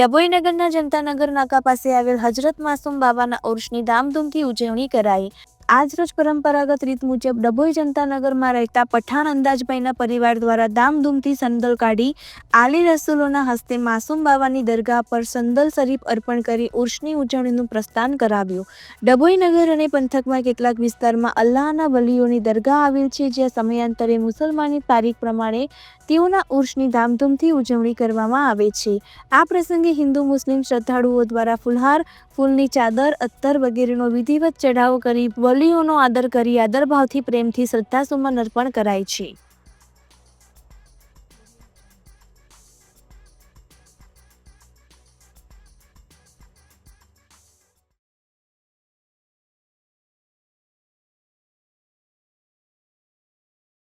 ડભોઈ નગરના જનતાનગર નાકા પાસે આવેલ હજરત માસૂમ બાબાના ઉર્ષની ધામધૂમથી ઉજવણી કરાઈ। આજરોજ પરંપરાગત રીત મુજબ ડભોઈ જનતાનગરમાં રહેતા પઠાણ અંદાજભાઈના પરિવાર દ્વારા ધામધૂમથી સંદલ કાઢી આલી રસૂલોના હસ્તે માસૂમ બાબાની દરગાહ પર સંદલ શરીફ અર્પણ કરી ઉર્ષની ઉજવણીનું પ્રસ્થાન કરાવ્યું। ડભોઈ નગર અને પંથકમાં કેટલાક વિસ્તારમાં અલ્લાહના વલીઓની દરગાહ આવેલ છે, જ્યાં સમયાંતરે મુસલમાની તારીખ પ્રમાણે તેઓના ઉર્ષની ધામધૂમથી ઉજવણી કરવામાં આવે છે। આ પ્રસંગે હિન્દુ મુસ્લિમ શ્રદ્ધાળુઓ દ્વારા ફુલહાર, ફૂલની ચાદર, અત્તર વગેરેનો વિધિવત ચઢાવો કરી વલીઓનો આદર કરી આદરભાવથી પ્રેમથી શ્રદ્ધાસુમન અર્પણ કરાય છે।